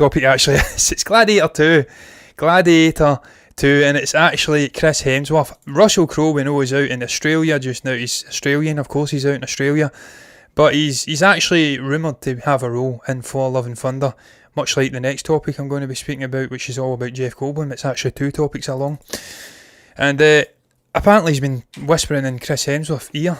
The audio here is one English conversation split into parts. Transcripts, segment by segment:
topic actually is. It's Gladiator 2. Gladiator 2, and it's actually Chris Hemsworth. Russell Crowe, we know, is out in Australia just now. He's Australian, of course, he's out in Australia. But he's actually rumoured to have a role in Thor Love and Thunder, much like the next topic I'm going to be speaking about, which is all about Jeff Goldblum. It's actually 2 topics along. And apparently he's been whispering in Chris Hemsworth's ear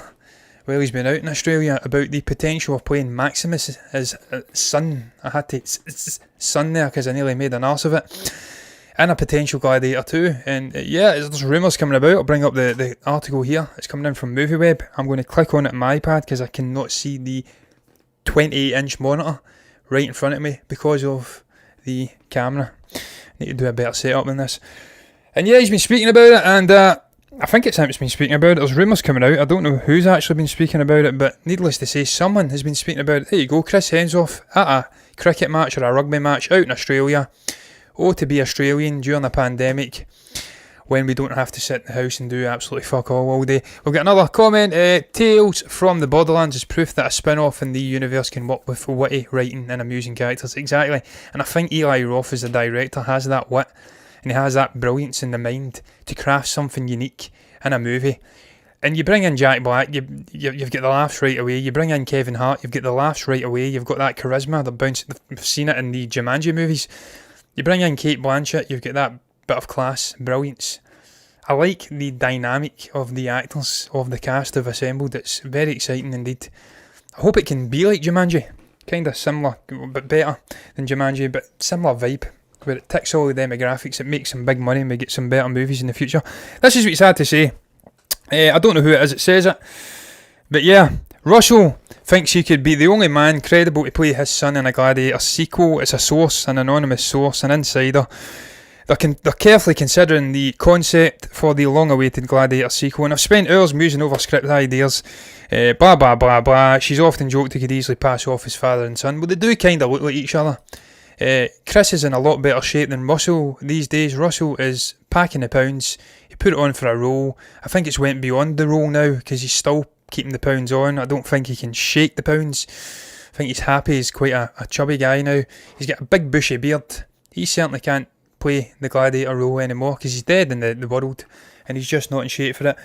while he's been out in Australia about the potential of playing Maximus, his son. I had to son there because I nearly made an arse of it. And a potential Gladiator 2. And yeah, there's rumours coming about. I'll bring up the article here. It's coming in from MovieWeb. I'm going to click on it on my iPad because I cannot see the 28-inch monitor right in front of me because of the camera. I need to do a better setup than this. And yeah, he's been speaking about it, and I think it's him that's been speaking about it. There's rumours coming out. I don't know who's actually been speaking about it, but needless to say, someone has been speaking about it. There you go, Chris Hemsworth at a cricket match or a rugby match out in Australia. Oh, to be Australian during a pandemic when we don't have to sit in the house and do absolutely fuck all day. We've got another comment. Tales from the Borderlands is proof that a spin-off in the universe can work with witty writing and amusing characters. Exactly. And I think Eli Roth as the director has that wit and he has that brilliance in the mind to craft something unique in a movie. And you bring in Jack Black, you've got the laughs right away. You bring in Kevin Hart, you've got the laughs right away. You've got that charisma, the bounce. We've seen it in the Jumanji movies. You bring in Cate Blanchett, you've got that bit of class, brilliance. I like the dynamic of the actors, of the cast they've assembled. It's very exciting indeed. I hope it can be like Jumanji. Kind of similar, but better than Jumanji, but similar vibe. Where it ticks all the demographics, it makes some big money and we get some better movies in the future. This is what he's had to say. I don't know who it is that says it. But yeah, Russell thinks he could be the only man credible to play his son in a Gladiator sequel. It's a source, an anonymous source, an insider. They're carefully considering the concept for the long-awaited Gladiator sequel, and I've spent hours musing over script ideas. Blah, blah, blah, blah. She's often joked he could easily pass off as father and son, but they do kind of look like each other. Chris is in a lot better shape than Russell these days. Russell is packing the pounds. He put it on for a role. I think it's went beyond the role now because he's still keeping the pounds on. I don't think he can shake the pounds. I think he's happy. He's quite a chubby guy now. He's got a big bushy beard. He certainly can't play the Gladiator role anymore because he's dead in the world and he's just not in shape for it.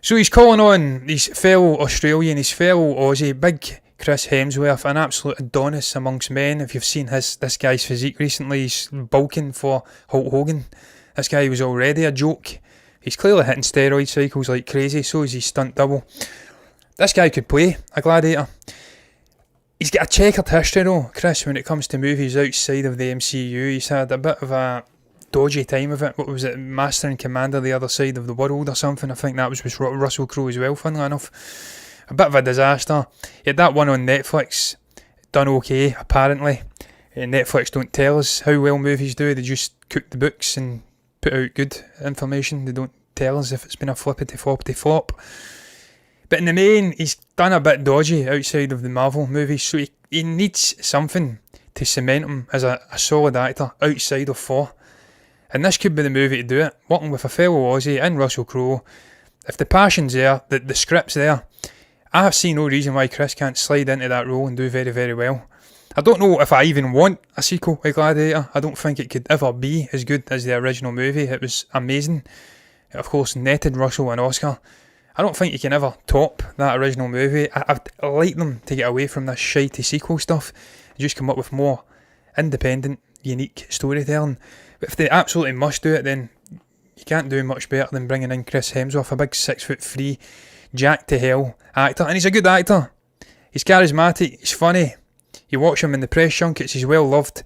So he's calling on his fellow Australian, his fellow Aussie, big Chris Hemsworth, an absolute Adonis amongst men. If you've seen this guy's physique recently, he's bulking for Hulk Hogan. This guy was already a joke. He's clearly hitting steroid cycles like crazy, so is his stunt double. This guy could play a Gladiator. He's got a checkered history though, Chris, when it comes to movies outside of the MCU. He's had a bit of a dodgy time of it. What was it, Master and Commander, The Other Side of the World or something? I think that was with Russell Crowe as well, funnily enough. A bit of a disaster. He had that one on Netflix, done okay, apparently. Netflix don't tell us how well movies do, they just cook the books and put out good information. They don't tell us if it's been a flippity flop. But in the main, he's done a bit dodgy outside of the Marvel movies, so he needs something to cement him as a solid actor outside of Thor. And this could be the movie to do it, working with a fellow Aussie and Russell Crowe. If the passion's there, the script's there, I see no reason why Chris can't slide into that role and do very, very well. I don't know if I even want a sequel to Gladiator. I don't think it could ever be as good as the original movie. It was amazing. It, of course, netted Russell an Oscar. I don't think you can ever top that original movie. I'd like them to get away from this shitey sequel stuff and just come up with more independent, unique storytelling. But if they absolutely must do it, then you can't do much better than bringing in Chris Hemsworth, a big 6'3", jacked to hell actor. And he's a good actor. He's charismatic, he's funny. You watch him in the press junkets, he's well loved.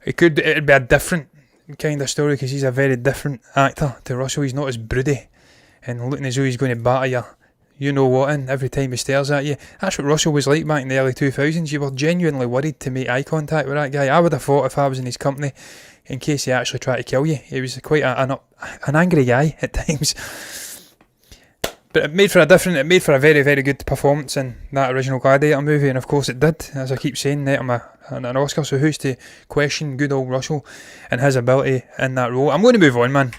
It'd be a different kind of story because he's a very different actor to Russell. He's not as broody and looking as though he's going to batter you know what in every time he stares at you. That's what Russell was like back in the early 2000s. You were genuinely worried to make eye contact with that guy. I would have thought if I was in his company, in case he actually tried to kill you. He was quite an angry guy at times. But it made for a very, very good performance in that original Gladiator movie, and of course it did, as I keep saying, net him an Oscar, so who's to question good old Russell and his ability in that role? I'm going to move on, man.